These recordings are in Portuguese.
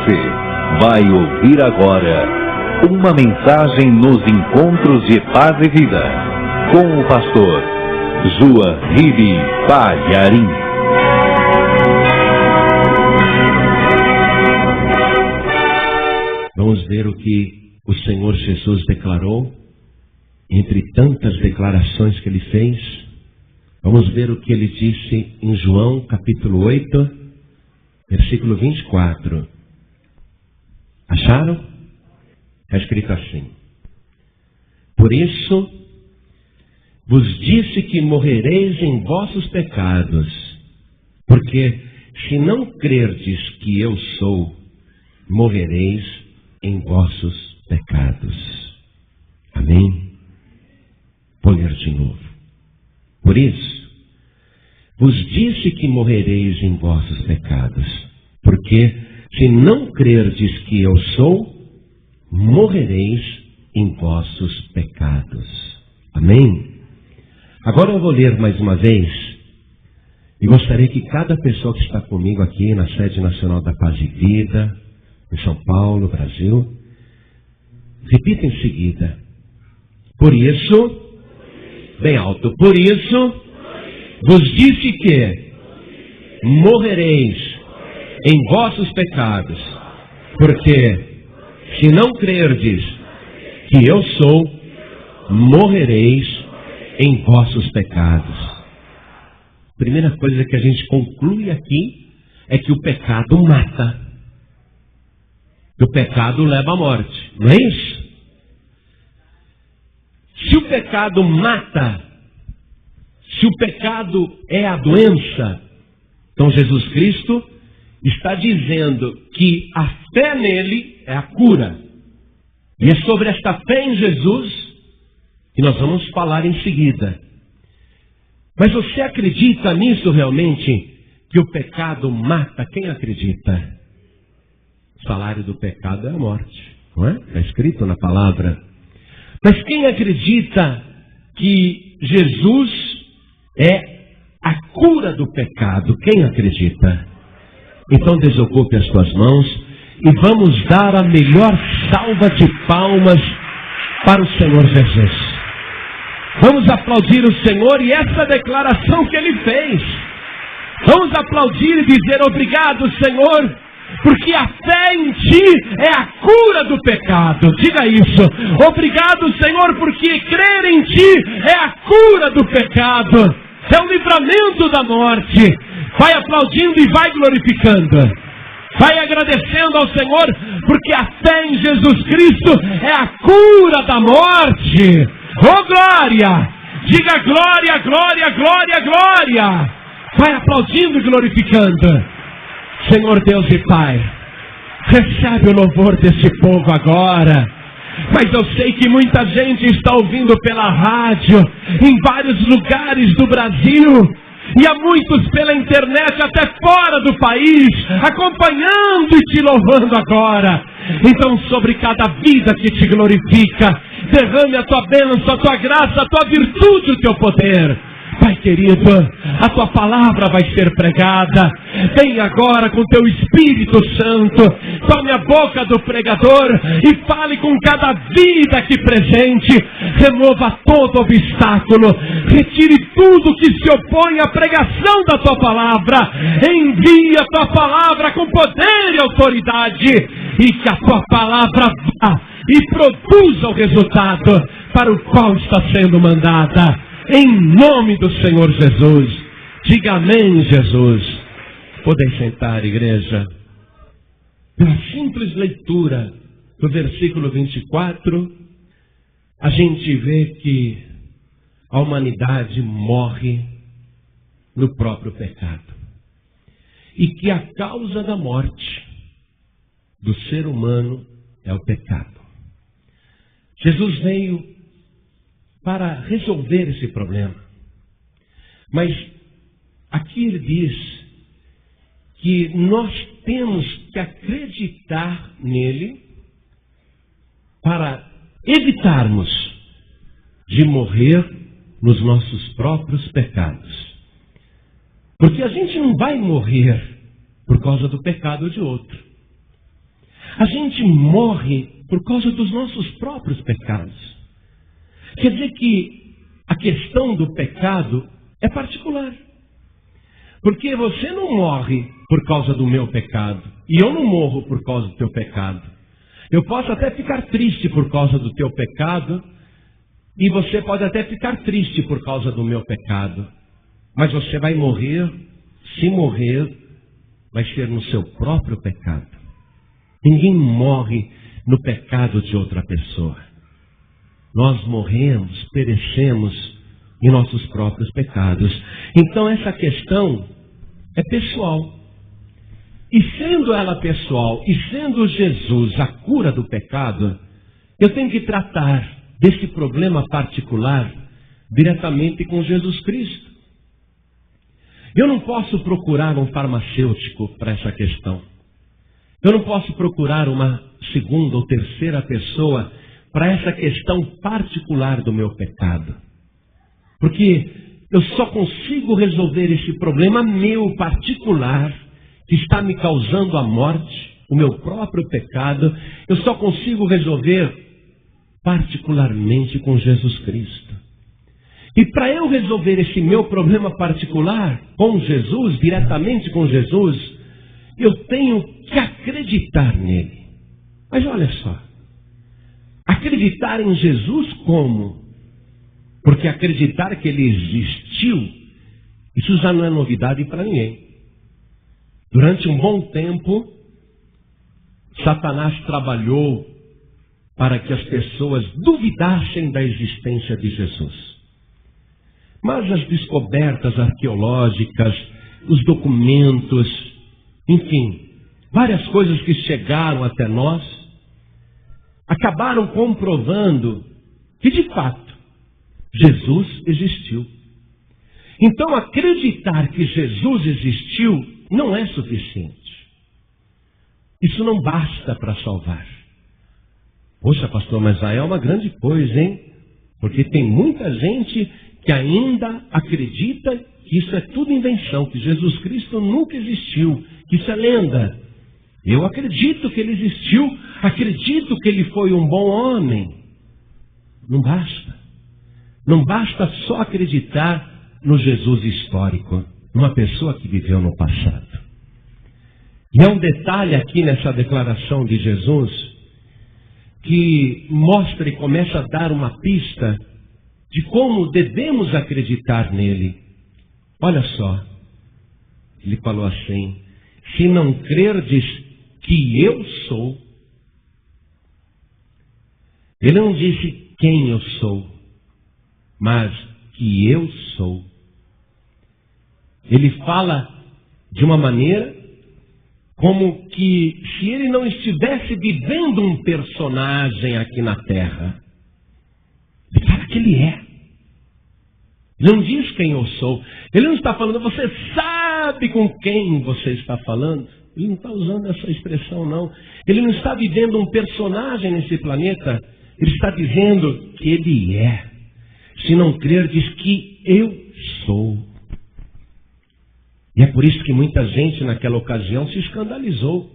Você vai ouvir agora uma mensagem nos encontros de paz e vida com o pastor Joaquim Palharim. Vamos ver o que o Senhor Jesus declarou, entre tantas declarações que ele fez. Vamos ver o que ele disse em João capítulo 8, versículo 24. Acharam? Está escrito assim: por isso vos disse que morrereis em vossos pecados, porque se não crerdes que eu sou, morrereis em vossos pecados. Amém? Vou ler de novo. Por isso vos disse que morrereis em vossos pecados, porque se não crerdes que eu sou, morrereis em vossos pecados. Amém? Agora eu vou ler mais uma vez, e gostaria que cada pessoa que está comigo aqui na sede nacional da Paz e Vida, em São Paulo, Brasil, repita em seguida. Por isso, bem alto, por isso vos disse que morrereis em vossos pecados, porque se não crerdes que eu sou, morrereis em vossos pecados. Primeira coisa que a gente conclui aqui é que o pecado mata. O pecado leva à morte, não é isso? Se o pecado mata, se o pecado é a doença, então Jesus Cristo está dizendo que a fé nele é a cura. E é sobre esta fé em Jesus que nós vamos falar em seguida. Mas você acredita nisso realmente? Que o pecado mata? Quem acredita? O salário do pecado é a morte, não é? Está escrito na palavra. Mas quem acredita que Jesus é a cura do pecado? Quem acredita? Então desocupe as suas mãos e vamos dar a melhor salva de palmas para o Senhor Jesus. Vamos aplaudir o Senhor e essa declaração que Ele fez. Vamos aplaudir e dizer obrigado, Senhor, porque a fé em Ti é a cura do pecado. Diga isso. Obrigado, Senhor, porque crer em Ti é a cura do pecado. É o livramento da morte. Vai aplaudindo e vai glorificando. Vai agradecendo ao Senhor, porque a fé em Jesus Cristo é a cura da morte. Oh glória! Diga glória, glória, glória, glória. Vai aplaudindo e glorificando. Senhor Deus e Pai, recebe o louvor desse povo agora. Mas eu sei que muita gente está ouvindo pela rádio, em vários lugares do Brasil, e há muitos pela internet, até fora do país, acompanhando e te louvando agora. Então sobre cada vida que te glorifica, derrame a tua bênção, a tua graça, a tua virtude, o teu poder. Pai querido, a tua palavra vai ser pregada. Vem agora com teu Espírito Santo. Tome a boca do pregador e fale com cada vida aqui presente. Remova todo obstáculo. Retire tudo que se opõe à pregação da tua palavra. Envia a tua palavra com poder e autoridade. E que a tua palavra vá e produza o resultado para o qual está sendo mandada. Em nome do Senhor Jesus. Diga amém, Jesus. Podem sentar, igreja. Pela simples leitura do versículo 24, a gente vê que a humanidade morre no próprio pecado. E que a causa da morte do ser humano é o pecado. Jesus veio para resolver esse problema. Mas aqui ele diz que nós temos que acreditar nele para evitarmos de morrer nos nossos próprios pecados. Porque a gente não vai morrer por causa do pecado de outro. A gente morre por causa dos nossos próprios pecados. Quer dizer que a questão do pecado é particular. Porque você não morre por causa do meu pecado. E eu não morro por causa do teu pecado. Eu posso até ficar triste por causa do teu pecado. E você pode até ficar triste por causa do meu pecado. Mas você vai morrer, se morrer, vai ser no seu próprio pecado. Ninguém morre no pecado de outra pessoa. Nós morremos, perecemos em nossos próprios pecados. Então essa questão é pessoal. E sendo ela pessoal, e sendo Jesus a cura do pecado, eu tenho que tratar desse problema particular diretamente com Jesus Cristo. Eu não posso procurar um farmacêutico para essa questão. Eu não posso procurar uma segunda ou terceira pessoa para essa questão particular do meu pecado. Porque eu só consigo resolver esse problema meu particular, que está me causando a morte, o meu próprio pecado, eu só consigo resolver particularmente com Jesus Cristo. E para eu resolver esse meu problema particular com Jesus, diretamente com Jesus, eu tenho que acreditar nele. Mas olha só, acreditar em Jesus como? Porque acreditar que ele existiu, isso já não é novidade para ninguém. Durante um bom tempo, Satanás trabalhou para que as pessoas duvidassem da existência de Jesus. Mas as descobertas arqueológicas, os documentos, enfim, várias coisas que chegaram até nós, acabaram comprovando que, de fato, Jesus existiu. Então, acreditar que Jesus existiu não é suficiente. Isso não basta para salvar. Poxa, pastor, mas aí é uma grande coisa, hein? Porque tem muita gente que ainda acredita que isso é tudo invenção, que Jesus Cristo nunca existiu, que isso é lenda. Eu acredito que ele existiu, acredito que ele foi um bom homem. Não basta. Não basta só acreditar no Jesus histórico, numa pessoa que viveu no passado. E há um detalhe aqui nessa declaração de Jesus que mostra e começa a dar uma pista de como devemos acreditar nele. Olha só, ele falou assim: se não crerdes que eu sou. Ele não disse quem eu sou, mas que eu sou. Ele fala de uma maneira como que se ele não estivesse vivendo um personagem aqui na terra. Ele fala que ele é. Ele não diz quem eu sou. Ele não está falando, você sabe com quem você está falando. Ele não está usando essa expressão, não. Ele não está vivendo um personagem nesse planeta. Ele está dizendo que ele é. Se não crer, diz que eu sou. E é por isso que muita gente naquela ocasião se escandalizou.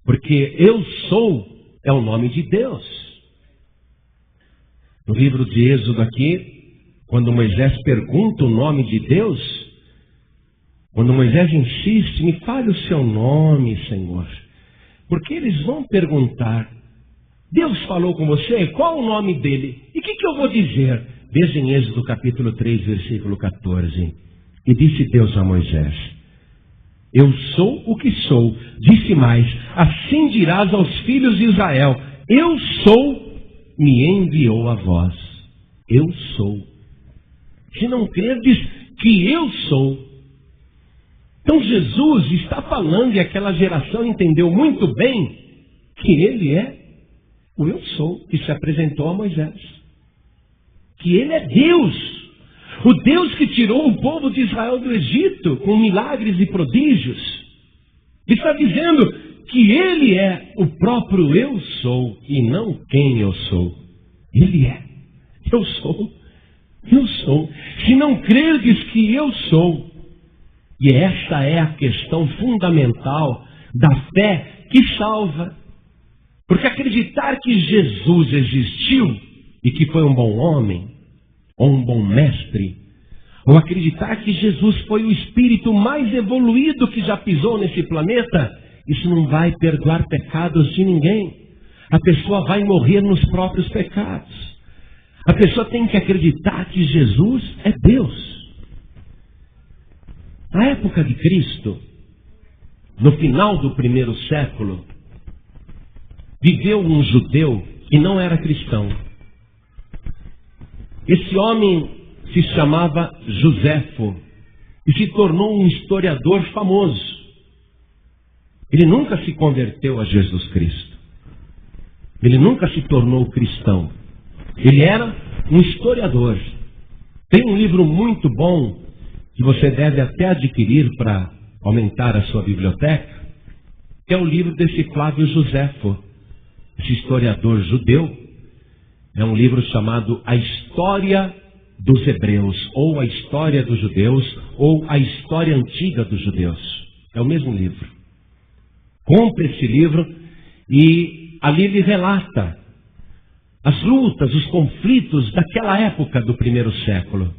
Porque eu sou é o nome de Deus. No livro de Êxodo aqui, quando Moisés pergunta o nome de Deus, quando Moisés insiste, me fale o seu nome, Senhor. Porque eles vão perguntar, Deus falou com você? Qual o nome dele? E o que eu vou dizer? Veja em Êxodo capítulo 3, versículo 14. E disse Deus a Moisés, eu sou o que sou. Disse mais, assim dirás aos filhos de Israel, eu sou, me enviou a vós. Eu sou. Se não crerdes que eu sou. Então Jesus está falando, e aquela geração entendeu muito bem, que ele é o eu sou, que se apresentou a Moisés. Que ele é Deus. O Deus que tirou o povo de Israel do Egito com milagres e prodígios. Ele está dizendo que ele é o próprio eu sou e não quem eu sou. Ele é. Eu sou. Eu sou. Se não crerdes que eu sou. E essa é a questão fundamental da fé que salva. Porque acreditar que Jesus existiu e que foi um bom homem, ou um bom mestre, ou acreditar que Jesus foi o espírito mais evoluído que já pisou nesse planeta, isso não vai perdoar pecados de ninguém. A pessoa vai morrer nos próprios pecados. A pessoa tem que acreditar que Jesus é Deus. Na época de Cristo, no final do 1º século, viveu um judeu que não era cristão. Esse homem se chamava Joséfo e se tornou um historiador famoso. Ele nunca se converteu a Jesus Cristo. Ele nunca se tornou cristão. Ele era um historiador. Tem um livro muito bom que você deve até adquirir para aumentar a sua biblioteca, que é o livro desse Flávio Joséfo, esse historiador judeu. É um livro chamado A História dos Hebreus, ou A História dos Judeus, ou A História Antiga dos Judeus. É o mesmo livro. Compre esse livro e ali ele relata as lutas, os conflitos daquela época do 1º século,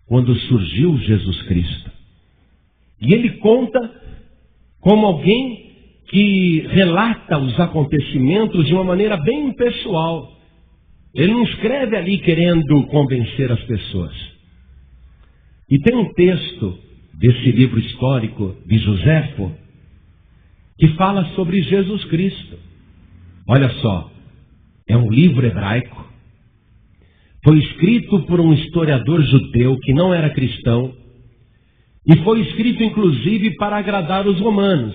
quando surgiu Jesus Cristo. E ele conta como alguém que relata os acontecimentos de uma maneira bem pessoal. Ele não escreve ali querendo convencer as pessoas. E tem um texto desse livro histórico de Joséfo que fala sobre Jesus Cristo. Olha só, é um livro hebraico. Foi escrito por um historiador judeu que não era cristão. E foi escrito inclusive para agradar os romanos.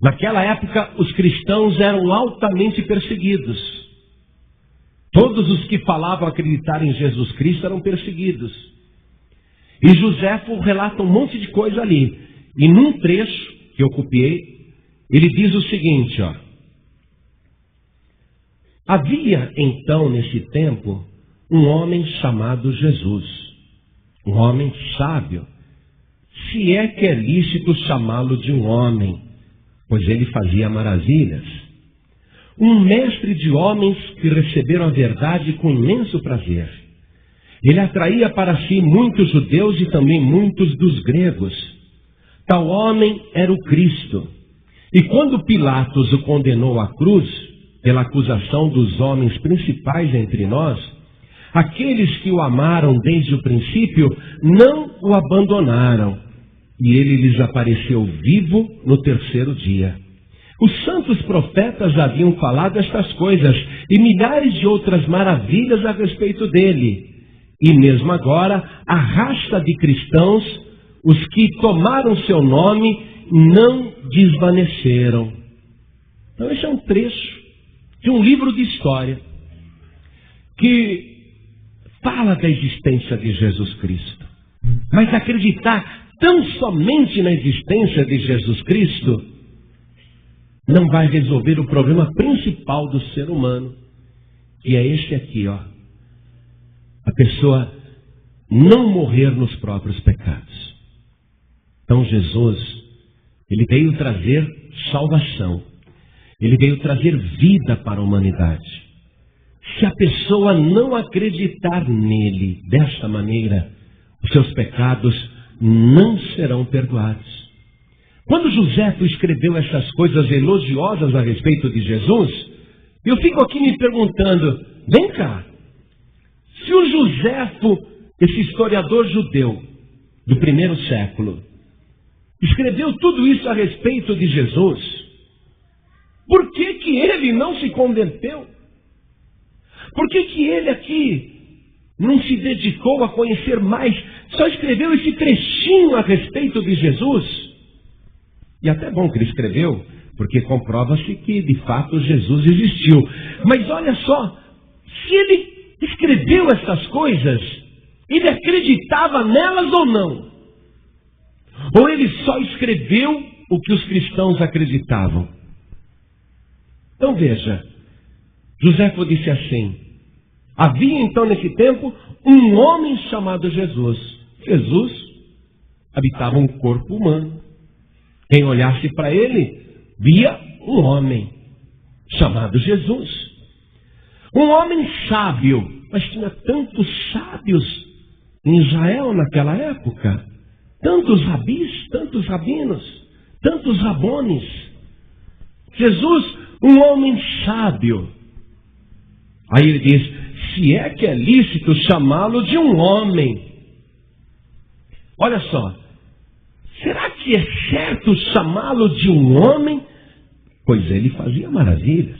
Naquela época, os cristãos eram altamente perseguidos. Todos os que falavam acreditar em Jesus Cristo eram perseguidos. E Joséfo relata um monte de coisa ali. E num trecho que eu copiei, ele diz o seguinte, ó. Havia então nesse tempo um homem chamado Jesus, um homem sábio, se é que é lícito chamá-lo de um homem, pois ele fazia maravilhas. Um mestre de homens que receberam a verdade com imenso prazer. Ele atraía para si muitos judeus e também muitos dos gregos. Tal homem era o Cristo. E quando Pilatos o condenou à cruz, pela acusação dos homens principais entre nós, aqueles que o amaram desde o princípio não o abandonaram. E ele lhes apareceu vivo no 3º dia. Os santos profetas haviam falado estas coisas e milhares de outras maravilhas a respeito dele. E mesmo agora, a raça de cristãos, os que tomaram seu nome, não desvaneceram. Então esse é um trecho de um livro de história que fala da existência de Jesus Cristo. Mas acreditar tão somente na existência de Jesus Cristo não vai resolver o problema principal do ser humano, que é este aqui, ó. A pessoa não morrer nos próprios pecados. Então Jesus, ele veio trazer salvação. Ele veio trazer vida para a humanidade. Se a pessoa não acreditar nele desta maneira, os seus pecados não serão perdoados. Quando Joséfo escreveu essas coisas elogiosas a respeito de Jesus, eu fico aqui me perguntando, vem cá, se o Joséfo, esse historiador judeu do 1º século, escreveu tudo isso a respeito de Jesus, por que que ele não se converteu? Por que que ele aqui não se dedicou a conhecer mais? Só escreveu esse trechinho a respeito de Jesus? E até bom que ele escreveu, porque comprova-se que de fato Jesus existiu. Mas olha só, se ele escreveu essas coisas, ele acreditava nelas ou não? Ou ele só escreveu o que os cristãos acreditavam? Então veja, Joséfo disse assim, havia então nesse tempo um homem chamado Jesus. Jesus habitava um corpo humano. Quem olhasse para ele, via um homem chamado Jesus. Um homem sábio, mas tinha tantos sábios em Israel naquela época. Tantos rabis, tantos rabinos, tantos rabones. Jesus, um homem sábio. Aí ele diz, se é que é lícito chamá-lo de um homem. Olha só, será que é certo chamá-lo de um homem? Pois ele fazia maravilhas.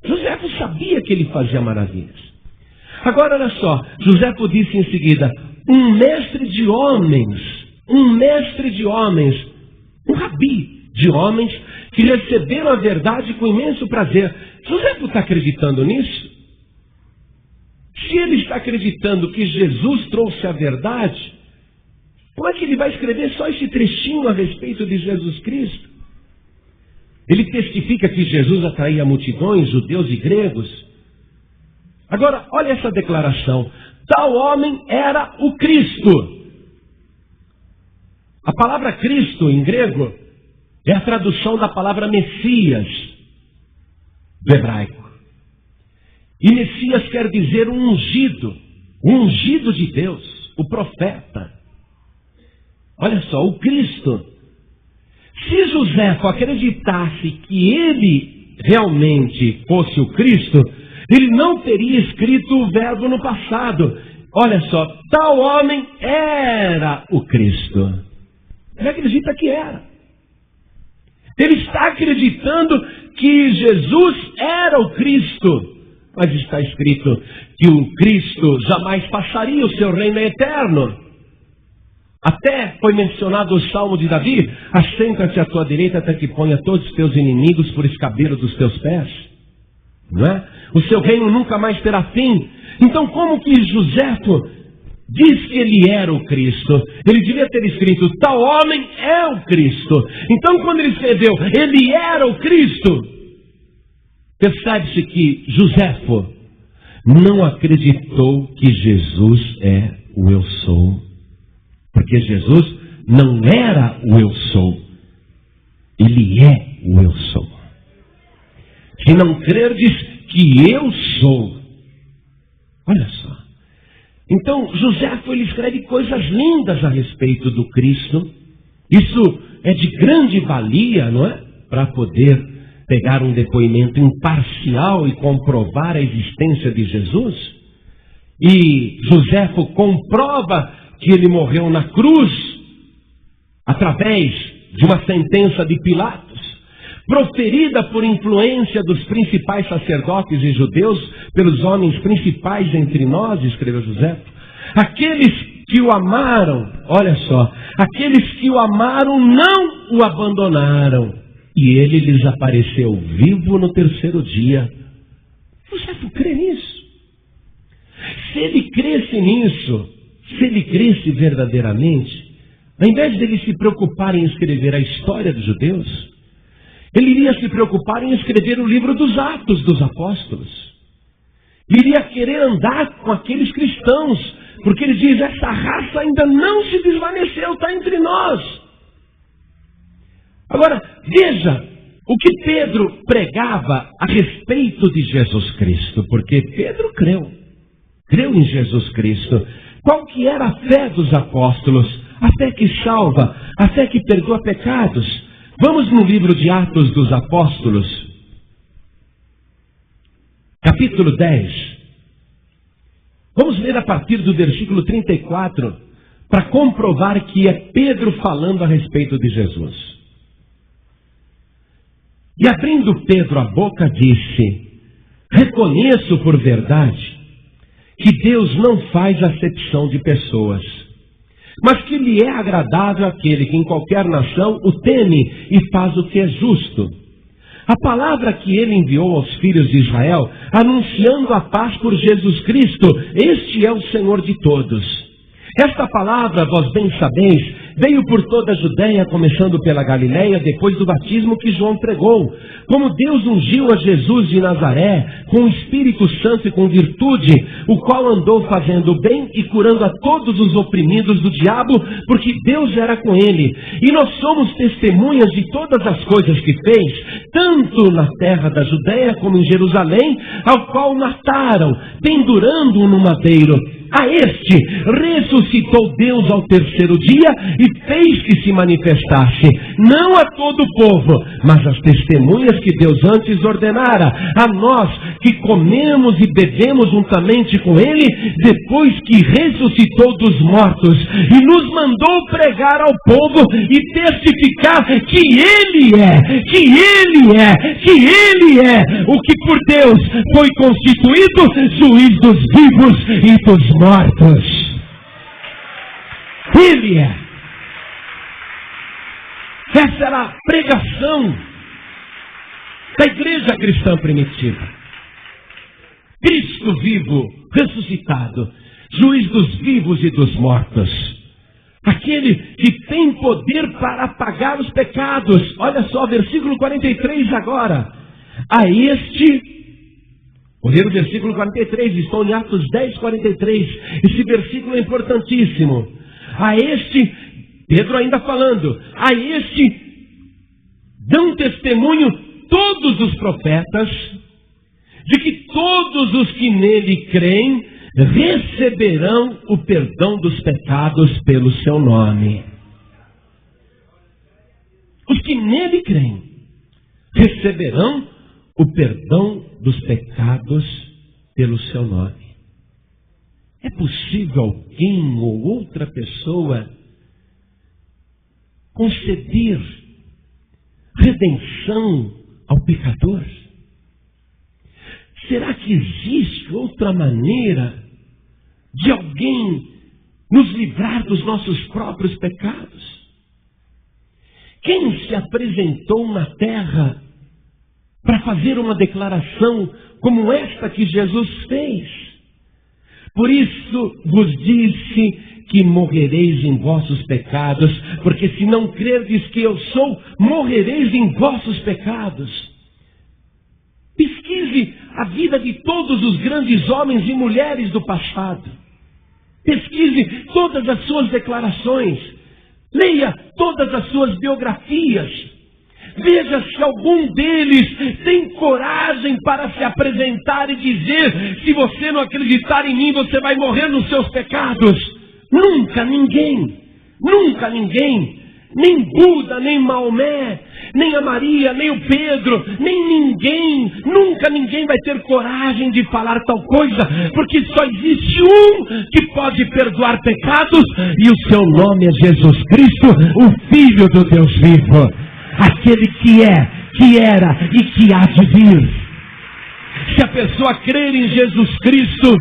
Joséfo sabia que ele fazia maravilhas. Agora olha só, Joséfo disse em seguida, um mestre de homens, um rabi de homens que receberam a verdade com imenso prazer. Joséfo está acreditando nisso? Se ele está acreditando que Jesus trouxe a verdade, como é que ele vai escrever só esse trechinho a respeito de Jesus Cristo? Ele testifica que Jesus atraía multidões, judeus e gregos. Agora, olha essa declaração. Tal homem era o Cristo. A palavra Cristo em grego é a tradução da palavra Messias, do hebraico. E Messias quer dizer um ungido de Deus, o profeta. Olha só, o Cristo. Se Joséfo acreditasse que ele realmente fosse o Cristo, ele não teria escrito o verbo no passado. Olha só, tal homem era o Cristo. Ele acredita que era. Ele está acreditando que Jesus era o Cristo. Mas está escrito que o Cristo jamais passaria, o seu reino é eterno. Até foi mencionado o Salmo de Davi, assenta-te à tua direita até que ponha todos os teus inimigos por escabelo dos teus pés. Não é? O seu reino nunca mais terá fim. Então como que Joséfo diz que ele era o Cristo? Ele devia ter escrito, tal homem é o Cristo. Então quando ele escreveu, ele era o Cristo, percebe-se que Joséfo não acreditou que Jesus é o eu sou. Porque Jesus não era o eu sou. Ele é o eu sou. Se não crerdes que eu sou. Olha só. Então, Joséfo, ele escreve coisas lindas a respeito do Cristo. Isso é de grande valia, não é? Para poder pegar um depoimento imparcial e comprovar a existência de Jesus. E Joséfo comprova que ele morreu na cruz, através de uma sentença de Pilatos, proferida por influência dos principais sacerdotes e judeus, pelos homens principais entre nós, escreveu Joséfo. Aqueles que o amaram, olha só, aqueles que o amaram não o abandonaram, e ele lhes apareceu vivo no terceiro dia. Joséfo crê nisso. Se ele cresce nisso, se ele cresce verdadeiramente, ao invés dele se preocupar em escrever a história dos judeus, ele iria se preocupar em escrever o livro dos Atos dos Apóstolos. Ele iria querer andar com aqueles cristãos, porque ele diz, essa raça ainda não se desvaneceu, está entre nós. Agora, veja o que Pedro pregava a respeito de Jesus Cristo, porque Pedro creu em Jesus Cristo. Qual que era a fé dos apóstolos? A fé que salva, a fé que perdoa pecados. Vamos no livro de Atos dos Apóstolos, capítulo 10. Vamos ler a partir do versículo 34, para comprovar que é Pedro falando a respeito de Jesus. E abrindo Pedro a boca, disse, reconheço por verdade que Deus não faz acepção de pessoas, mas que lhe é agradável aquele que em qualquer nação o teme e faz o que é justo. A palavra que ele enviou aos filhos de Israel, anunciando a paz por Jesus Cristo, este é o Senhor de todos. Esta palavra, vós bem sabeis, veio por toda a Judéia, começando pela Galiléia, depois do batismo que João pregou. Como Deus ungiu a Jesus de Nazaré, com o Espírito Santo e com virtude, o qual andou fazendo bem e curando a todos os oprimidos do diabo, porque Deus era com ele. E nós somos testemunhas de todas as coisas que fez, tanto na terra da Judéia como em Jerusalém, ao qual mataram, pendurando-o no madeiro. A este ressuscitou Deus ao terceiro dia e fez que se manifestasse, não a todo o povo, mas às testemunhas que Deus antes ordenara, a nós que comemos e bebemos juntamente com ele, depois que ressuscitou dos mortos, e nos mandou pregar ao povo e testificar que ele é o que por Deus foi constituído juiz dos vivos e dos mortos. Ele é. Essa era a pregação da igreja cristã primitiva. Cristo vivo, ressuscitado, juiz dos vivos e dos mortos. Aquele que tem poder para apagar os pecados. Olha só, versículo 43 agora. A este... Vou ler o versículo 43, estou em Atos 10, 43. Esse versículo é importantíssimo. A este, Pedro ainda falando, a este dão testemunho todos os profetas, de que todos os que nele creem receberão o perdão dos pecados pelo seu nome. Os que nele creem receberão o perdão dos pecados pelo seu nome. É possível alguém ou outra pessoa conceder redenção ao pecador? Será que existe outra maneira de alguém nos livrar dos nossos próprios pecados? Quem se apresentou na terra para fazer uma declaração como esta que Jesus fez? Por isso vos disse que morrereis em vossos pecados, porque se não crerdes que eu sou, morrereis em vossos pecados. Pesquise a vida de todos os grandes homens e mulheres do passado. Pesquise todas as suas declarações. Leia todas as suas biografias. Veja se algum deles tem coragem para se apresentar e dizer: se você não acreditar em mim, você vai morrer nos seus pecados. Nunca ninguém. Nunca ninguém. Nem Buda, nem Maomé, nem a Maria, nem o Pedro, nem ninguém. Nunca ninguém vai ter coragem de falar tal coisa, porque só existe um que pode perdoar pecados, e o seu nome é Jesus Cristo, o Filho do Deus vivo. Aquele que é, que era e que há de vir. Se a pessoa crer em Jesus Cristo,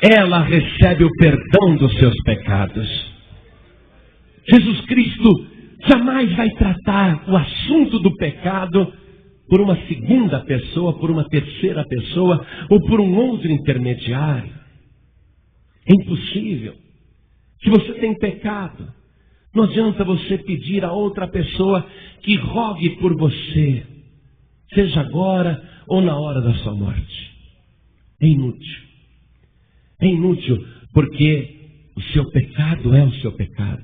ela recebe o perdão dos seus pecados. Jesus Cristo jamais vai tratar o assunto do pecado por uma segunda pessoa, por uma terceira pessoa ou por um outro intermediário. É impossível. Se você tem pecado, não adianta você pedir a outra pessoa que rogue por você, seja agora ou na hora da sua morte. É inútil. É inútil, porque o seu pecado é o seu pecado.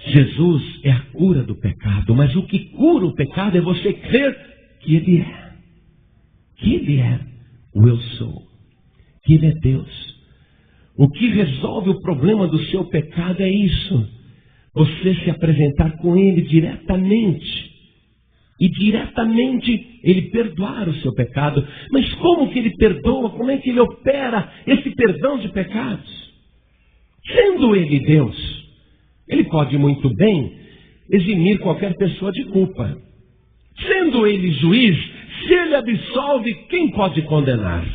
Jesus é a cura do pecado, mas o que cura o pecado é você crer que Ele é. Que Ele é o eu sou. Que Ele é Deus. O que resolve o problema do seu pecado é isso. Você se apresentar com Ele diretamente. E diretamente Ele perdoar o seu pecado. Mas como que Ele perdoa? Como é que Ele opera esse perdão de pecados? Sendo Ele Deus, Ele pode muito bem eximir qualquer pessoa de culpa. Sendo Ele juiz, se Ele absolve, quem pode condenar?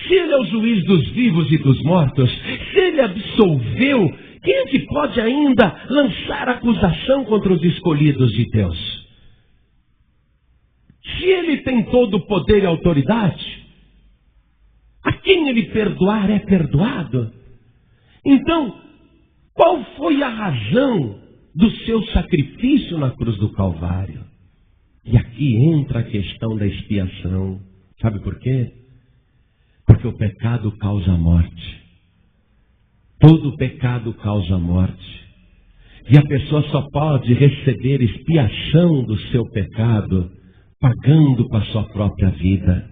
Se Ele é o juiz dos vivos e dos mortos, se Ele absolveu, quem é que pode ainda lançar acusação contra os escolhidos de Deus? Se Ele tem todo o poder e autoridade, a quem Ele perdoar é perdoado. Então, Qual foi a razão do seu sacrifício na cruz do Calvário? E aqui entra a questão da expiação. Sabe por quê? Porque o pecado causa morte. Todo pecado causa morte. E a pessoa só pode receber expiação do seu pecado pagando com a sua própria vida.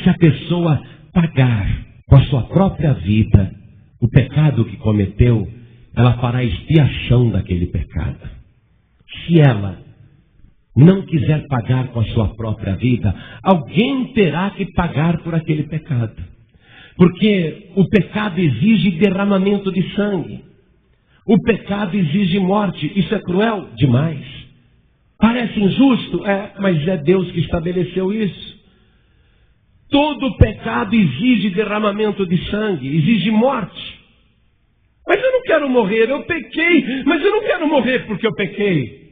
Se a pessoa pagar com a sua própria vida o pecado que cometeu, ela fará expiação daquele pecado. Se ela não quiser pagar com a sua própria vida, alguém terá que pagar por aquele pecado. Porque o pecado exige derramamento de sangue. O pecado exige morte. Isso é cruel demais. Parece injusto? Mas é Deus que estabeleceu isso. Todo pecado exige derramamento de sangue, exige morte. Mas eu não quero morrer, eu pequei, mas eu não quero morrer porque eu pequei.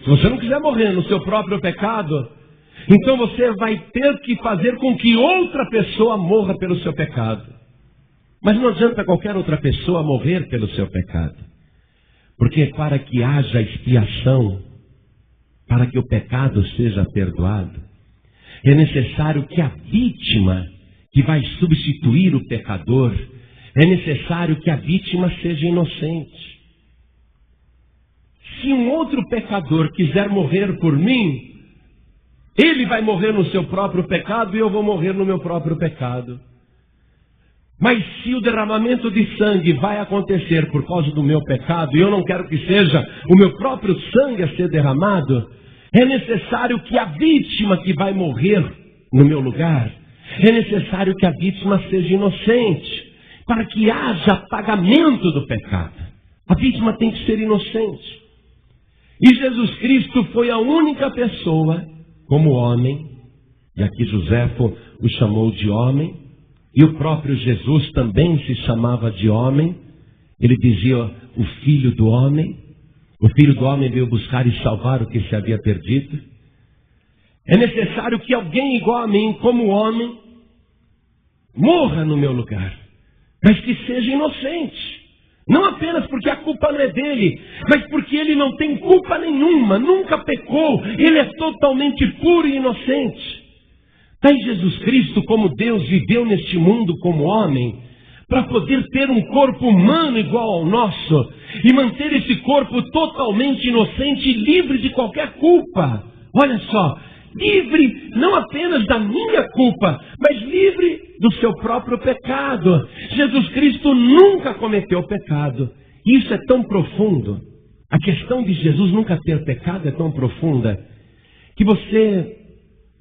Se você não quiser morrer no seu próprio pecado, então você vai ter que fazer com que outra pessoa morra pelo seu pecado. Mas não adianta qualquer outra pessoa morrer pelo seu pecado. Porque para que haja expiação, para que o pecado seja perdoado, é necessário que a vítima que vai substituir o pecador, é necessário que a vítima seja inocente. Se um outro pecador quiser morrer por mim, ele vai morrer no seu próprio pecado e eu vou morrer no meu próprio pecado. Mas se o derramamento de sangue vai acontecer por causa do meu pecado, e eu não quero que seja o meu próprio sangue a ser derramado, é necessário que a vítima que vai morrer no meu lugar, é necessário que a vítima seja inocente, para que haja pagamento do pecado. A vítima tem que ser inocente. E Jesus Cristo foi a única pessoa, como homem, e aqui Joséfo o chamou de homem, e o próprio Jesus também se chamava de homem. Ele dizia o Filho do Homem. O Filho do Homem veio buscar e salvar o que se havia perdido. É necessário que alguém igual a mim, como homem, morra no meu lugar, mas que seja inocente. Não apenas porque a culpa não é dele, mas porque ele não tem culpa nenhuma, nunca pecou, ele é totalmente puro e inocente. Daí Jesus Cristo, como Deus, viveu neste mundo como homem, para poder ter um corpo humano igual ao nosso, e manter esse corpo totalmente inocente e livre de qualquer culpa. Olha só, livre não apenas da minha culpa, mas livre do seu próprio pecado. Jesus Cristo nunca cometeu pecado. Isso é tão profundo. A questão de Jesus nunca ter pecado é tão profunda, que você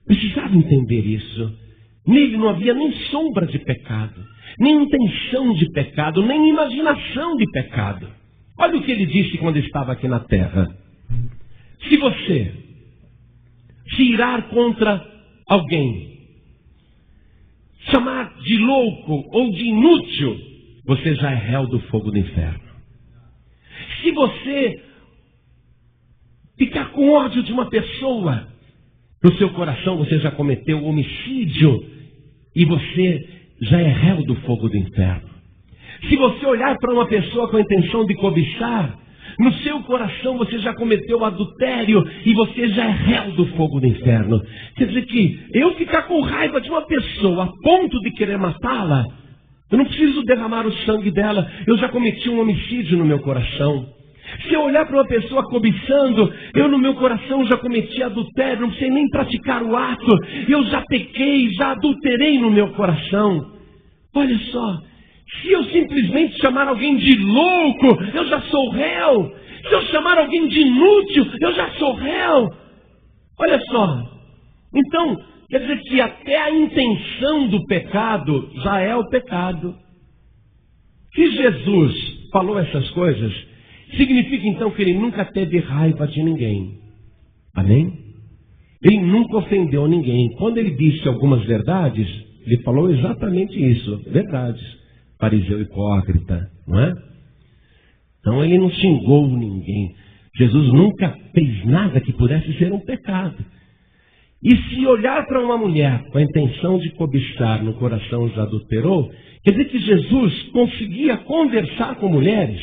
precisava entender isso. Nele não havia nem sombra de pecado, nem intenção de pecado, nem imaginação de pecado. Olha o que ele disse quando estava aqui na terra. Se você se irar contra alguém, chamar de louco ou de inútil, você já é réu do fogo do inferno. Se você ficar com ódio de uma pessoa, no seu coração você já cometeu homicídio e você já é réu do fogo do inferno. Se você olhar para uma pessoa com a intenção de cobiçar, no seu coração você já cometeu adultério e você já é réu do fogo do inferno. Quer dizer que eu ficar com raiva de uma pessoa a ponto de querer matá-la, eu não preciso derramar o sangue dela, eu já cometi um homicídio no meu coração. Se eu olhar para uma pessoa cobiçando, eu no meu coração já cometi adultério, não sei nem praticar o ato, eu já pequei, já adulterei no meu coração. Olha só, se eu simplesmente chamar alguém de louco, eu já sou réu. Se eu chamar alguém de inútil, eu já sou réu. Olha só, então, quer dizer que até a intenção do pecado já é o pecado. Se Jesus falou essas coisas, significa então que ele nunca teve raiva de ninguém. Amém? Ele nunca ofendeu ninguém. Quando ele disse algumas verdades, ele falou exatamente isso. Verdades. Fariseu hipócrita, não é? Então ele não xingou ninguém. Jesus nunca fez nada que pudesse ser um pecado. E se olhar para uma mulher com a intenção de cobiçar, no coração os adulterou, quer dizer que Jesus conseguia conversar com mulheres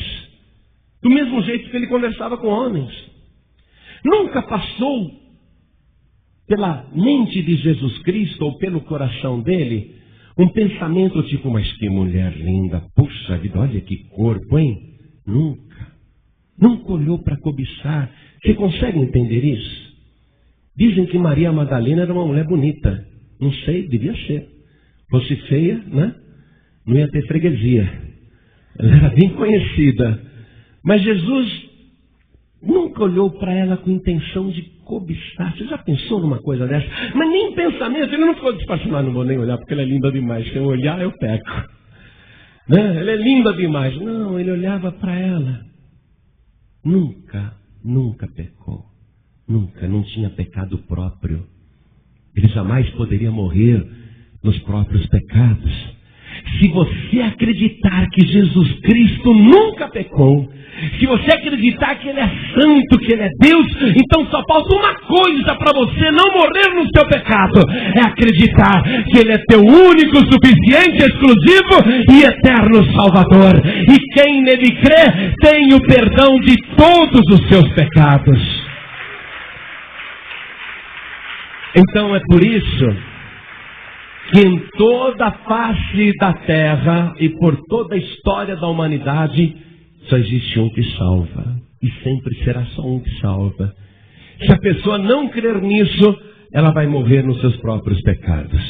do mesmo jeito que ele conversava com homens. Nunca passou pela mente de Jesus Cristo ou pelo coração dele um pensamento tipo, mas que mulher linda, puxa vida, olha que corpo, hein? Nunca olhou para cobiçar. Você consegue entender isso? Dizem que Maria Madalena era uma mulher bonita. Não sei, devia ser. Fosse feia, né? Não ia ter freguesia. Ela era bem conhecida. Mas Jesus nunca olhou para ela com intenção de cobiçar. Você já pensou numa coisa dessa? Mas nem pensamento, ele não ficou despachado, não vou nem olhar porque ela é linda demais. Se eu olhar, eu peco. Né? Ela é linda demais. Não, ele olhava para ela. Nunca pecou. Nunca, não tinha pecado próprio. Ele jamais poderia morrer nos próprios pecados. Se você acreditar que Jesus Cristo nunca pecou, se você acreditar que Ele é santo, que Ele é Deus, então só falta uma coisa para você não morrer no seu pecado. É acreditar que Ele é teu único, suficiente, exclusivo e eterno Salvador. E quem nele crê tem o perdão de todos os seus pecados. Então é por isso que em toda a face da terra e por toda a história da humanidade, só existe um que salva. E sempre será só um que salva. Se a pessoa não crer nisso, ela vai morrer nos seus próprios pecados.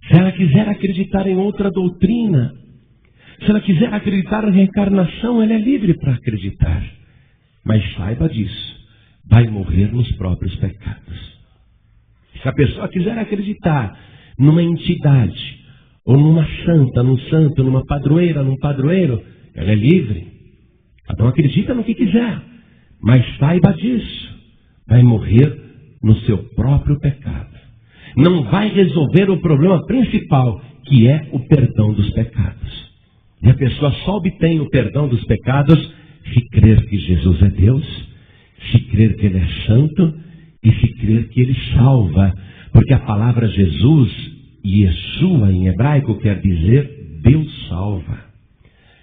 Se ela quiser acreditar em outra doutrina, se ela quiser acreditar em reencarnação, ela é livre para acreditar. Mas saiba disso, vai morrer nos próprios pecados. Se a pessoa quiser acreditar numa entidade, ou numa santa, num santo, numa padroeira, num padroeiro, ela é livre. Ela não acredita no que quiser, mas saiba disso, vai morrer no seu próprio pecado. Não vai resolver o problema principal, que é o perdão dos pecados. E a pessoa só obtém o perdão dos pecados se crer que Jesus é Deus, se crer que Ele é santo e se crer que Ele salva. Porque a palavra Jesus, Yeshua em hebraico, quer dizer Deus salva.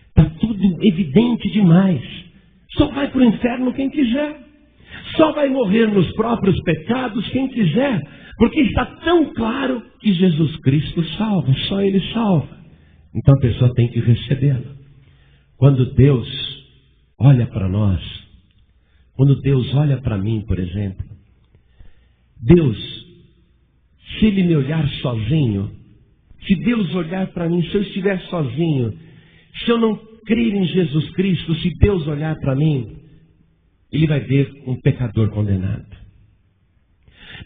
Está tudo evidente demais. Só vai para o inferno quem quiser. Só vai morrer nos próprios pecados quem quiser. Porque está tão claro que Jesus Cristo salva. Só Ele salva. Então a pessoa tem que recebê-lo. Quando Deus olha para nós, quando Deus olha para mim, por exemplo, Deus, se Ele me olhar sozinho, se Deus olhar para mim, se eu estiver sozinho, se eu não crer em Jesus Cristo, se Deus olhar para mim, Ele vai ver um pecador condenado.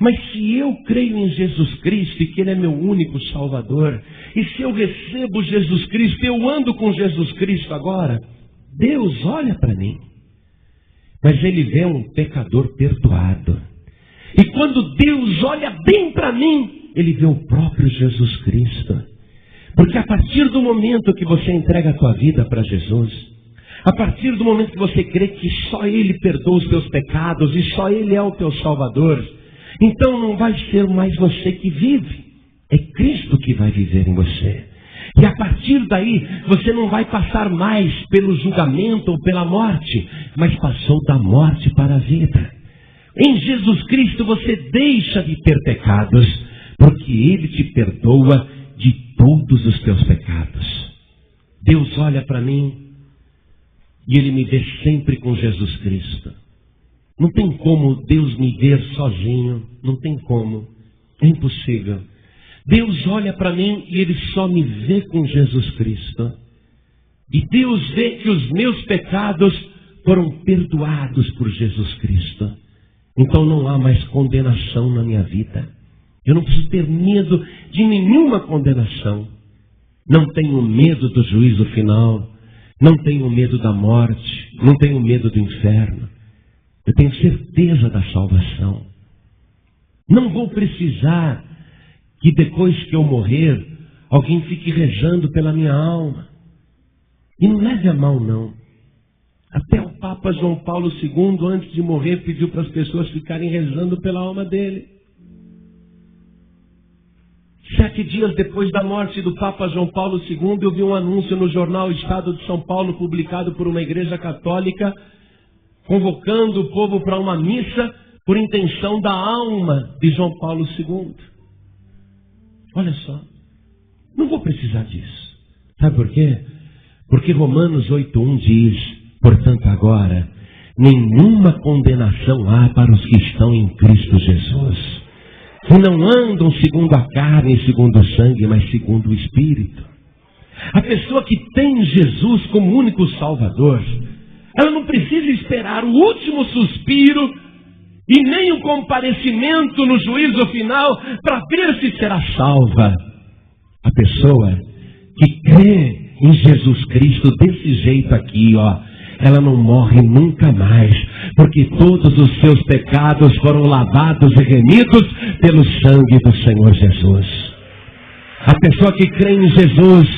Mas se eu creio em Jesus Cristo e que Ele é meu único Salvador, e se eu recebo Jesus Cristo, eu ando com Jesus Cristo agora, Deus olha para mim, mas Ele vê um pecador perdoado. E quando Deus olha bem para mim, Ele vê o próprio Jesus Cristo. Porque a partir do momento que você entrega a tua vida para Jesus, a partir do momento que você crê que só Ele perdoa os teus pecados e só Ele é o teu Salvador, então não vai ser mais você que vive, é Cristo que vai viver em você. E a partir daí, você não vai passar mais pelo julgamento ou pela morte, mas passou da morte para a vida. Em Jesus Cristo você deixa de ter pecados, porque Ele te perdoa de todos os teus pecados. Deus olha para mim e Ele me vê sempre com Jesus Cristo. Não tem como Deus me ver sozinho, não tem como, é impossível. Deus olha para mim e Ele só me vê com Jesus Cristo. E Deus vê que os meus pecados foram perdoados por Jesus Cristo. Então não há mais condenação na minha vida. Eu não preciso ter medo de nenhuma condenação. Não tenho medo do juízo final. Não tenho medo da morte. Não tenho medo do inferno. Eu tenho certeza da salvação. Não vou precisar que depois que eu morrer, alguém fique rezando pela minha alma. E não leve a mal, não. Até o Papa João Paulo II, antes de morrer, pediu para as pessoas ficarem rezando pela alma dele. 7 dias depois da morte do Papa João Paulo II, eu vi um anúncio no jornal Estado de São Paulo, publicado por uma igreja católica, convocando o povo para uma missa por intenção da alma de João Paulo II. Olha só, não vou precisar disso. Sabe por quê? Porque Romanos 8:1 diz, portanto agora, nenhuma condenação há para os que estão em Cristo Jesus, que não andam segundo a carne e segundo o sangue, mas segundo o Espírito. A pessoa que tem Jesus como único Salvador, ela não precisa esperar o último suspiro e nem o comparecimento no juízo final para ver se será salva. A pessoa que crê em Jesus Cristo desse jeito aqui, ela não morre nunca mais, porque todos os seus pecados foram lavados e remidos pelo sangue do Senhor Jesus. A pessoa que crê em Jesus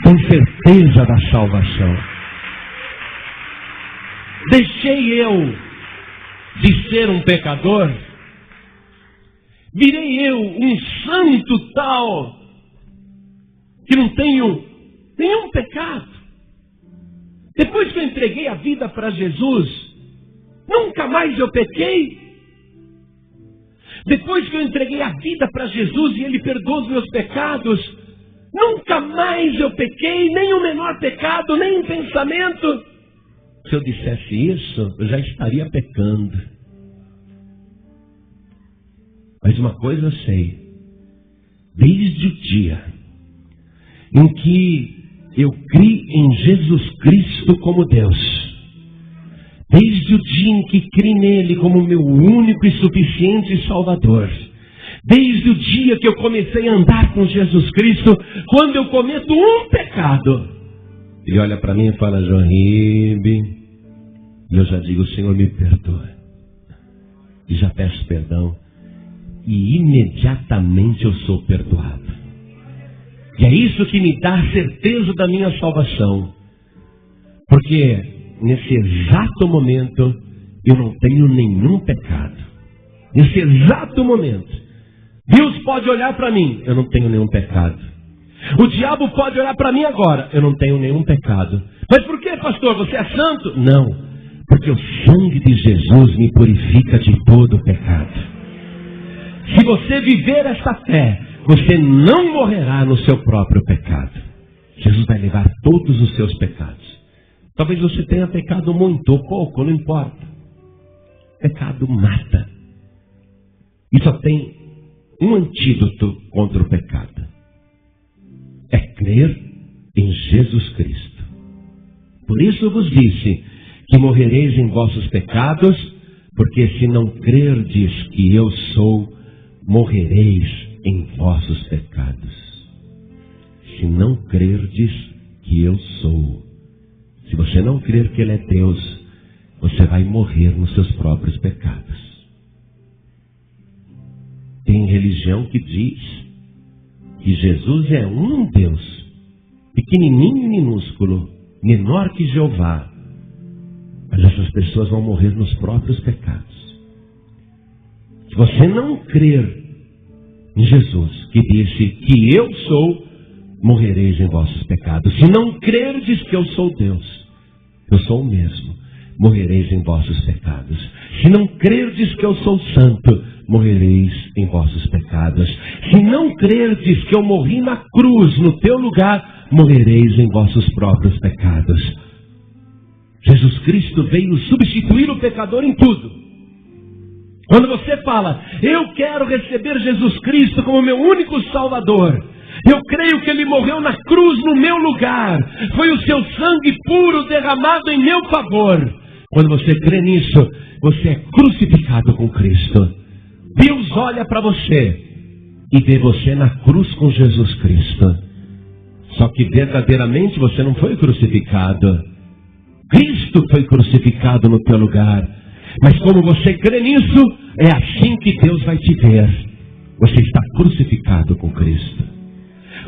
tem certeza da salvação. Deixei eu de ser um pecador? Virei eu um santo tal que não tenho nenhum pecado? Depois que eu entreguei a vida para Jesus, nunca mais eu pequei? Depois que eu entreguei a vida para Jesus e Ele perdoou os meus pecados, nunca mais eu pequei, nem o menor pecado, nem um pensamento? Se eu dissesse isso, eu já estaria pecando. Mas uma coisa eu sei, desde o dia em que eu criei em Jesus Cristo como Deus, desde o dia em que criei nele como meu único e suficiente Salvador, desde o dia que eu comecei a andar com Jesus Cristo, quando eu cometo um pecado, Ele olha para mim e fala, João Ribe, e eu já digo, Senhor, me perdoa, e já peço perdão, e imediatamente eu sou perdoado. E é isso que me dá a certeza da minha salvação. Porque nesse exato momento eu não tenho nenhum pecado. Nesse exato momento, Deus pode olhar para mim, eu não tenho nenhum pecado. O diabo pode olhar para mim agora, eu não tenho nenhum pecado. Mas por que, pastor? Você é santo? Não, porque o sangue de Jesus me purifica de todo o pecado. Se você viver essa fé, você não morrerá no seu próprio pecado. Jesus vai levar todos os seus pecados. Talvez você tenha pecado muito ou pouco, não importa. Pecado mata. E só tem um antídoto contra o pecado. É crer em Jesus Cristo. Por isso eu vos disse que morrereis em vossos pecados, porque se não crerdes que eu sou, morrereis em vossos pecados. Se não crerdes que eu sou, se você não crer que Ele é Deus, você vai morrer nos seus próprios pecados. Tem religião que diz que Jesus é um Deus, pequenininho e minúsculo, menor que Jeová, mas essas pessoas vão morrer nos próprios pecados. Se você não crer em Jesus, que disse que eu sou, morrereis em vossos pecados. Se não crerdes que eu sou Deus, eu sou o mesmo, morrereis em vossos pecados. Se não crerdes que eu sou santo, morrereis em vossos pecados. Se não crerdes que eu morri na cruz no teu lugar, morrereis em vossos próprios pecados. Jesus Cristo veio substituir o pecador em tudo. Quando você fala, eu quero receber Jesus Cristo como meu único Salvador, eu creio que Ele morreu na cruz no meu lugar, foi o seu sangue puro derramado em meu favor. Quando você crê nisso, você é crucificado com Cristo. Deus olha para você e vê você na cruz com Jesus Cristo. Só que verdadeiramente você não foi crucificado. Cristo foi crucificado no teu lugar. Mas como você crê nisso, é assim que Deus vai te ver. Você está crucificado com Cristo.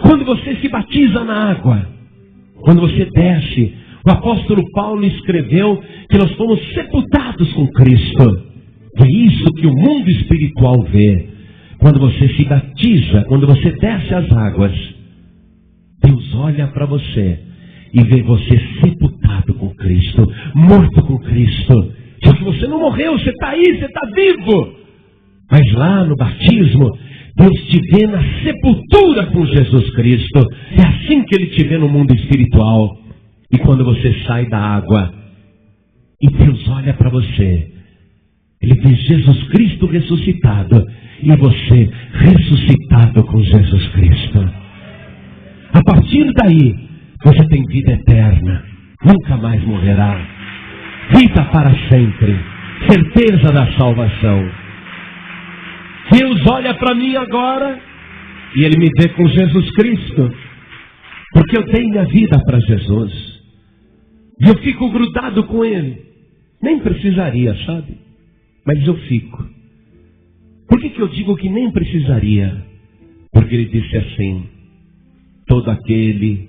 Quando você se batiza na água, quando você desce, o apóstolo Paulo escreveu que nós fomos sepultados com Cristo. É isso que o mundo espiritual vê. quando você se batiza, quando você desce as águas, Deus olha para você e vê você sepultado com Cristo, morto com Cristo. Só que você não morreu, você está aí, você está vivo. Mas lá no batismo, Deus te vê na sepultura com Jesus Cristo. É assim que Ele te vê no mundo espiritual. E quando você sai da água, e Deus olha para você, Ele vê Jesus Cristo ressuscitado, e você ressuscitado com Jesus Cristo. A partir daí, você tem vida eterna, nunca mais morrerá. Vida para sempre, certeza da salvação. Deus olha para mim agora e Ele me vê com Jesus Cristo, porque eu dei minha vida para Jesus. E eu fico grudado com Ele. Nem precisaria, sabe? Mas eu fico. Por que eu digo que nem precisaria? Porque Ele disse assim: todo aquele,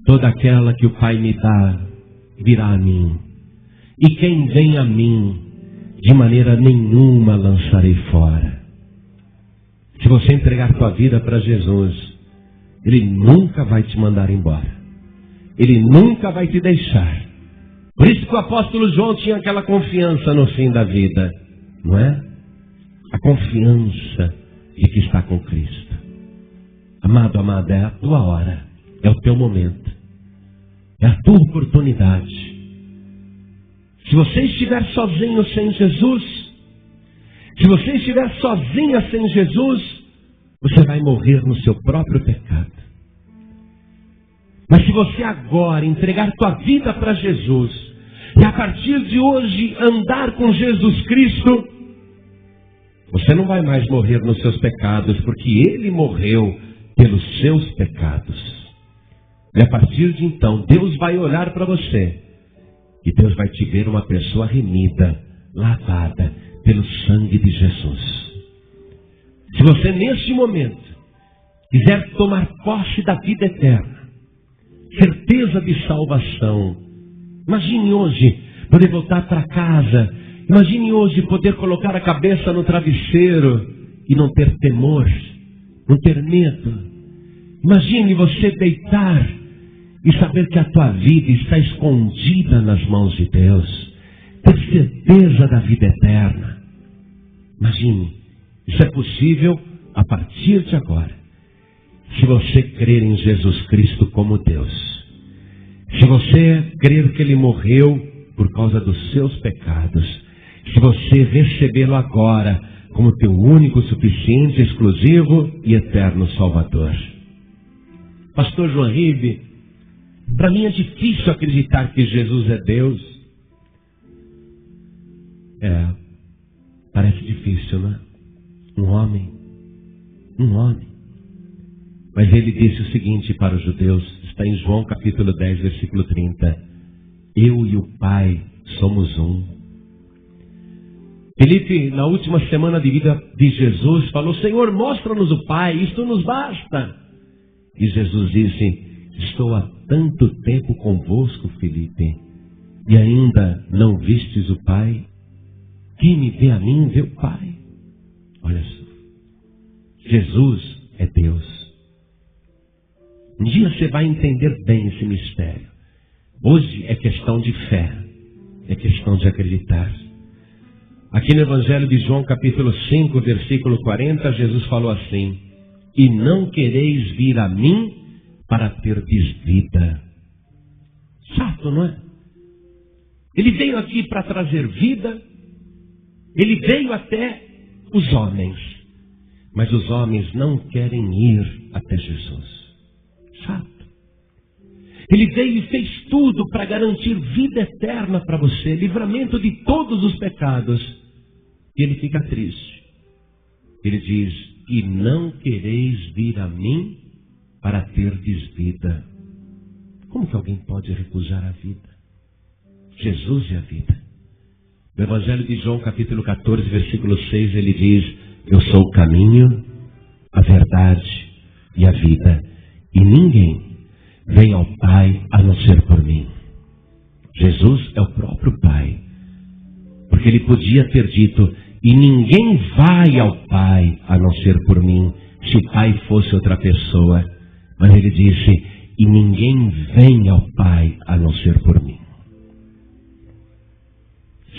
toda aquela que o Pai me dá, virá a mim. E quem vem a mim, de maneira nenhuma lançarei fora. Se você entregar tua vida para Jesus, Ele nunca vai te mandar embora. Ele nunca vai te deixar. Por isso que o apóstolo João tinha aquela confiança no fim da vida, não é? A confiança de que está com Cristo. Amado, amada, é a tua hora, é o teu momento, é a tua oportunidade. Se você estiver sozinho sem Jesus, se você estiver sozinha sem Jesus, você vai morrer no seu próprio pecado. Mas se você agora entregar tua vida para Jesus, e a partir de hoje andar com Jesus Cristo, você não vai mais morrer nos seus pecados, porque Ele morreu pelos seus pecados. E a partir de então, Deus vai olhar para você, e Deus vai te ver uma pessoa remida, lavada pelo sangue de Jesus. Se você neste momento quiser tomar posse da vida eterna, certeza de salvação, imagine hoje poder voltar para casa, imagine hoje poder colocar a cabeça no travesseiro e não ter temor, não ter medo. Imagine você deitar e saber que a tua vida está escondida nas mãos de Deus. Ter certeza da vida eterna. Imagine, isso é possível a partir de agora. Se você crer em Jesus Cristo como Deus. Se você crer que Ele morreu por causa dos seus pecados. Se você recebê-lo agora como teu único, suficiente, exclusivo e eterno Salvador. Pastor João Ribe, para mim é difícil acreditar que Jesus é Deus. Parece difícil, né? Um homem. Mas Ele disse o seguinte para os judeus, está em João capítulo 10, versículo 30. Eu e o Pai somos um. Felipe, na última semana de vida de Jesus, falou: Senhor, mostra-nos o Pai, isto nos basta. E Jesus disse: estou há tanto tempo convosco, Felipe, e ainda não vistes o Pai? Quem me vê a mim, vê o Pai. Olha só, Jesus é Deus. Um dia você vai entender bem esse mistério. Hoje é questão de fé, é questão de acreditar. Aqui no Evangelho de João, capítulo 5, versículo 40, Jesus falou assim: e não quereis vir a mim para terdes vida. Chato, não é? Ele veio aqui para trazer vida. Ele veio até os homens. Mas os homens não querem ir até Jesus. Chato. Ele veio e fez tudo para garantir vida eterna para você, livramento de todos os pecados. E ele fica triste. Ele diz: e não quereis vir a mim para terdes vida. Como que alguém pode recusar a vida? Jesus é a vida. No Evangelho de João, capítulo 14, versículo 6, ele diz: eu sou o caminho, a verdade e a vida. E ninguém vem ao Pai a não ser por mim. Jesus é o próprio Pai. Porque Ele podia ter dito: e ninguém vai ao Pai a não ser por mim. Se o Pai fosse outra pessoa. Mas ele disse, e ninguém vem ao Pai a não ser por mim.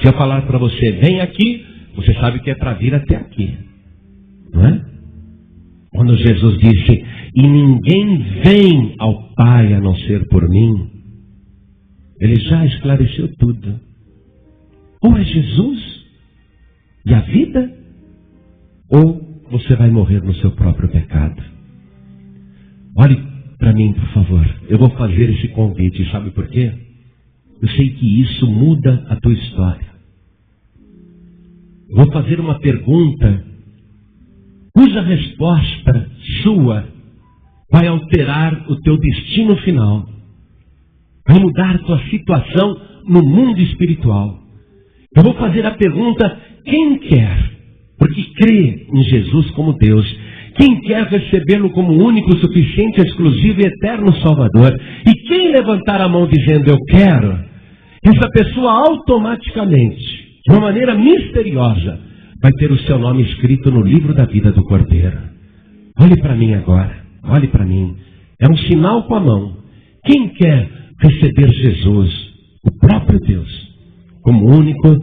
Se eu falar para você, vem aqui, você sabe que é para vir até aqui. Não é? Quando Jesus disse, e ninguém vem ao Pai a não ser por mim, ele já esclareceu tudo. Ou é Jesus e a vida, ou você vai morrer no seu próprio pecado. Olhe para mim, por favor. Eu vou fazer esse convite. Sabe por quê? Eu sei que isso muda a tua história. Eu vou fazer uma pergunta cuja resposta sua vai alterar o teu destino final. Vai mudar a tua situação no mundo espiritual. Eu vou fazer a pergunta, quem quer? Porque crê em Jesus como Deus. Quem quer recebê-lo como único, suficiente, exclusivo e eterno Salvador? E quem levantar a mão dizendo, eu quero, essa pessoa automaticamente, de uma maneira misteriosa, vai ter o seu nome escrito no livro da vida do Cordeiro. Olhe para mim agora, olhe para mim. É um sinal com a mão. Quem quer receber Jesus, o próprio Deus, como único,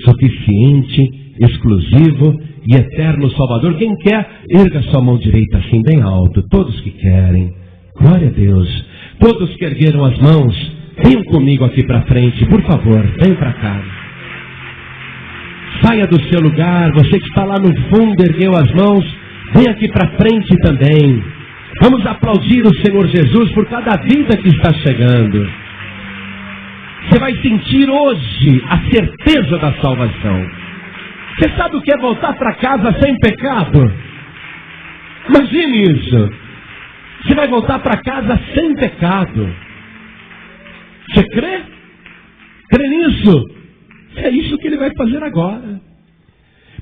suficiente, exclusivo e eterno Salvador? Quem quer, erga sua mão direita assim bem alto. Todos que querem, glória a Deus. Todos que ergueram as mãos, venham comigo aqui para frente, por favor, venham para cá. Saia do seu lugar, você que está lá no fundo, ergueu as mãos, vem aqui para frente também. Vamos aplaudir o Senhor Jesus por cada vida que está chegando. Você vai sentir hoje a certeza da salvação. Você sabe o que é voltar para casa sem pecado? Imagine isso. Você vai voltar para casa sem pecado. Você crê? Crê nisso? É isso que ele vai fazer agora.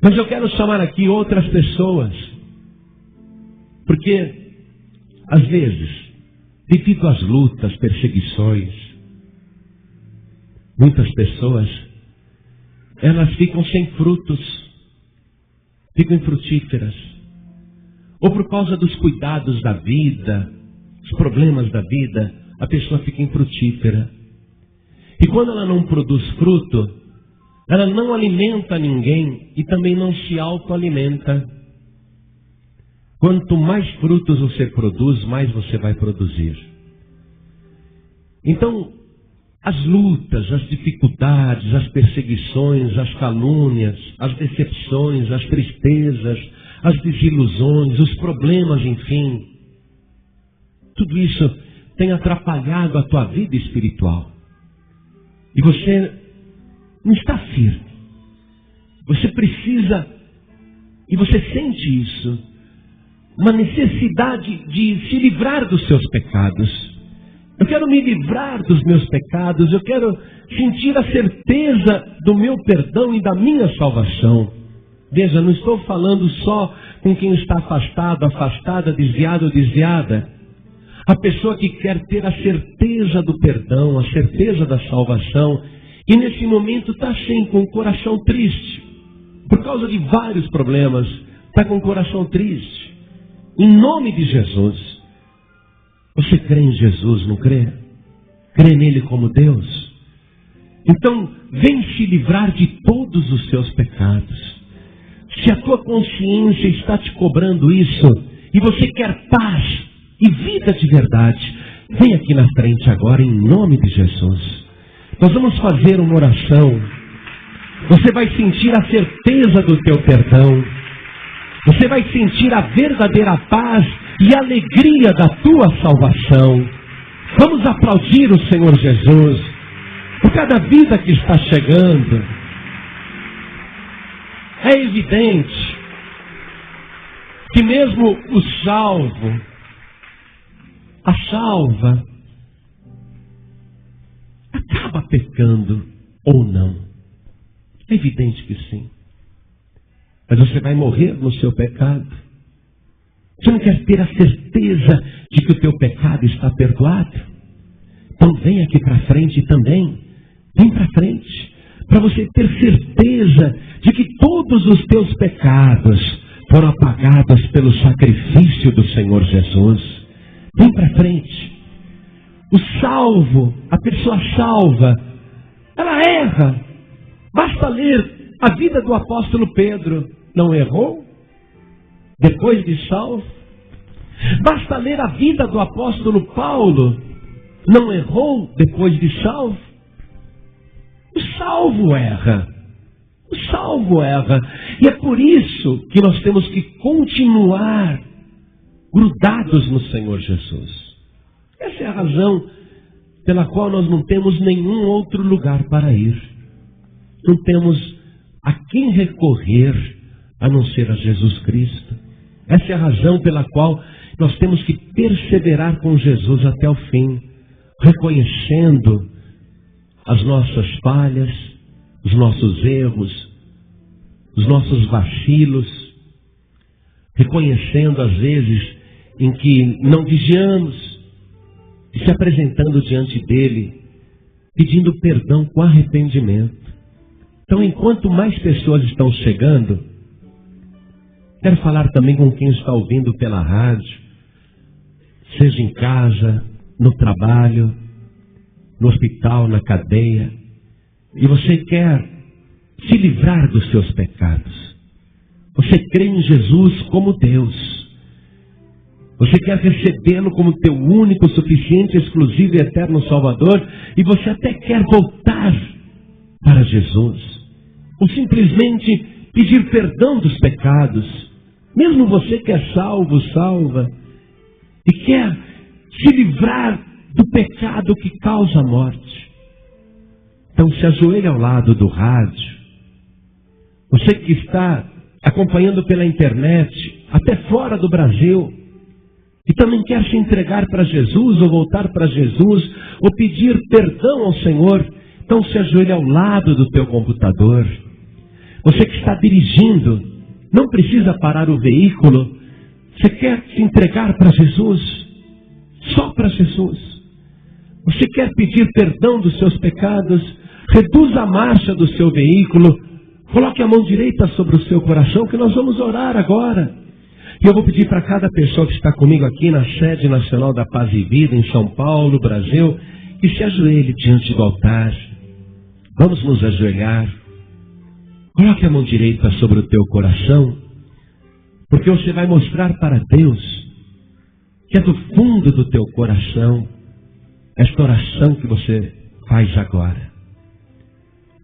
Mas eu quero chamar aqui outras pessoas. Porque, às vezes, devido às lutas, perseguições, muitas pessoas, elas ficam sem frutos, ficam infrutíferas. Ou por causa dos cuidados da vida, os problemas da vida, a pessoa fica infrutífera. E quando ela não produz fruto, ela não alimenta ninguém e também não se autoalimenta. Quanto mais frutos você produz, mais você vai produzir. Então, as lutas, as dificuldades, as perseguições, as calúnias, as decepções, as tristezas, as desilusões, os problemas, enfim, tudo isso tem atrapalhado a tua vida espiritual. E você não está firme. Você precisa, e você sente isso, uma necessidade de se livrar dos seus pecados. Eu quero me livrar dos meus pecados, eu quero sentir a certeza do meu perdão e da minha salvação. Veja, não estou falando só com quem está afastado, afastada, desviado ou desviada. A pessoa que quer ter a certeza do perdão, a certeza da salvação, e nesse momento está assim, com o coração triste, por causa de vários problemas, está com o coração triste. Em nome de Jesus, você crê em Jesus, não crê? Crê nele como Deus? Então, vem se livrar de todos os seus pecados. Se a tua consciência está te cobrando isso, e você quer paz e vida de verdade, vem aqui na frente agora em nome de Jesus. Nós vamos fazer uma oração. Você vai sentir a certeza do teu perdão. Você vai sentir a verdadeira paz e alegria da tua salvação. Vamos aplaudir o Senhor Jesus por cada vida que está chegando. É evidente que mesmo o salvo, a salva, acaba pecando ou não. É evidente que sim. Mas você vai morrer no seu pecado. Você não quer ter a certeza de que o teu pecado está perdoado? Então vem aqui para frente também. Vem para frente. Para você ter certeza de que todo todos os teus pecados foram apagados pelo sacrifício do Senhor Jesus. Vem para frente. O salvo, a pessoa salva, ela erra. Basta ler a vida do apóstolo Pedro. Não errou? Depois de salvo. Basta ler a vida do apóstolo Paulo. Não errou depois de salvo? O salvo erra. O salvo erra. E é por isso que nós temos que continuar grudados no Senhor Jesus. Essa é a razão pela qual nós não temos nenhum outro lugar para ir. Não temos a quem recorrer a não ser a Jesus Cristo. Essa é a razão pela qual nós temos que perseverar com Jesus até o fim, reconhecendo as nossas falhas, os nossos erros, os nossos vacilos, reconhecendo às vezes em que não vigiamos, e se apresentando diante dele, pedindo perdão com arrependimento. Então, enquanto mais pessoas estão chegando, quero falar também com quem está ouvindo pela rádio, seja em casa, no trabalho, no hospital, na cadeia, e você quer se livrar dos seus pecados. Você crê em Jesus como Deus. Você quer recebê-lo como teu único, suficiente, exclusivo e eterno Salvador, e você até quer voltar para Jesus, ou simplesmente pedir perdão dos pecados. Mesmo você que é salvo, salva, e quer se livrar do pecado que causa a morte. Então se ajoelhe ao lado do rádio. Você que está acompanhando pela internet, até fora do Brasil, e também quer se entregar para Jesus, ou voltar para Jesus, ou pedir perdão ao Senhor, então se ajoelhe ao lado do teu computador. Você que está dirigindo, não precisa parar o veículo. Você quer se entregar para Jesus? Só para Jesus. Você quer pedir perdão dos seus pecados? Reduza a marcha do seu veículo. Coloque a mão direita sobre o seu coração, que nós vamos orar agora. E eu vou pedir para cada pessoa que está comigo aqui na sede nacional da Paz e Vida, em São Paulo, Brasil, que se ajoelhe diante do altar. Vamos nos ajoelhar. Coloque a mão direita sobre o teu coração, porque você vai mostrar para Deus que é do fundo do teu coração esta oração que você faz agora.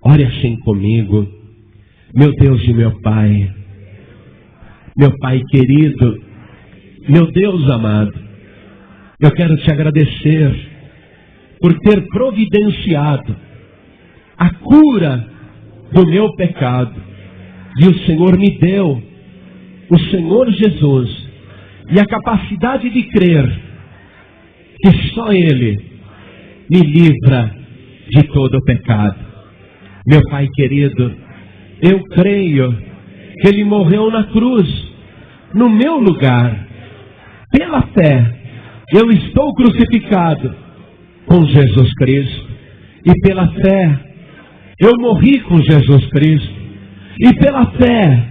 Ore assim comigo. Meu Deus e meu Pai querido, meu Deus amado, eu quero te agradecer por ter providenciado a cura do meu pecado. E o Senhor me deu, o Senhor Jesus, e a capacidade de crer que só Ele me livra de todo o pecado. Meu Pai querido, eu creio que Ele morreu na cruz, no meu lugar. Pela fé, eu estou crucificado com Jesus Cristo. E pela fé, eu morri com Jesus Cristo. E pela fé,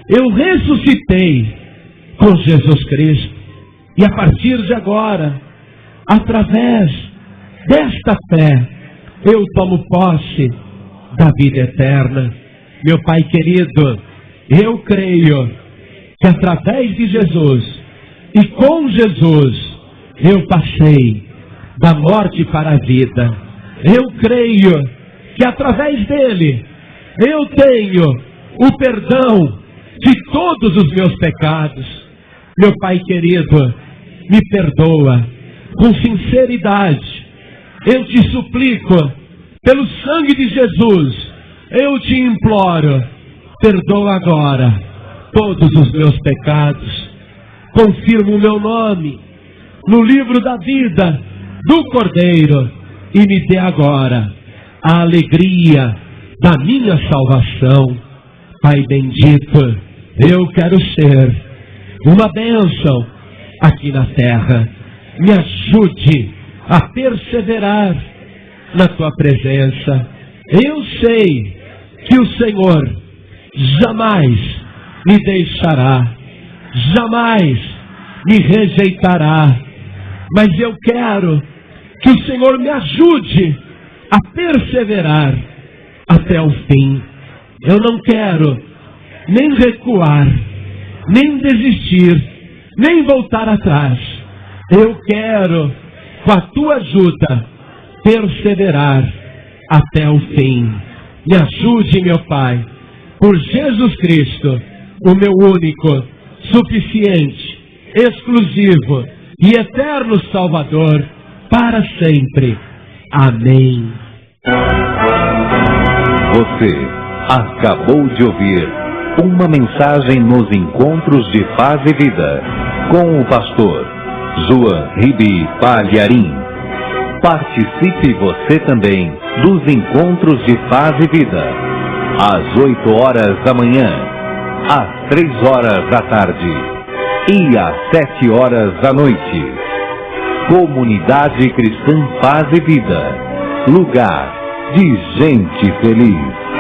eu ressuscitei com Jesus Cristo. E a partir de agora, através desta fé, eu tomo posse da vida eterna. Meu Pai querido, eu creio que através de Jesus e com Jesus eu passei da morte para a vida. Eu creio que através dele eu tenho o perdão de todos os meus pecados. Meu Pai querido, me perdoa com sinceridade. Eu te suplico, pelo sangue de Jesus, eu te imploro, perdoa agora todos os meus pecados. Confirma o meu nome no livro da vida do Cordeiro e me dê agora a alegria da minha salvação. Pai bendito, eu quero ser uma bênção aqui na terra. Me ajude a perseverar na tua presença. Eu sei que o Senhor jamais me deixará, jamais me rejeitará. Mas eu quero que o Senhor me ajude a perseverar até o fim. Eu não quero nem recuar, nem desistir, nem voltar atrás. Eu quero, com a tua ajuda, perseverar até o fim. Me ajude, meu Pai, por Jesus Cristo, o meu único, suficiente, exclusivo e eterno Salvador, para sempre. Amém. Você acabou de ouvir uma mensagem nos Encontros de Paz e Vida, com o pastor João Ribe Palharim. Participe você também dos Encontros de Paz e Vida, às 8 horas da manhã, às 3 horas da tarde e às 7 horas da noite. Comunidade Cristã Paz e Vida, lugar de gente feliz.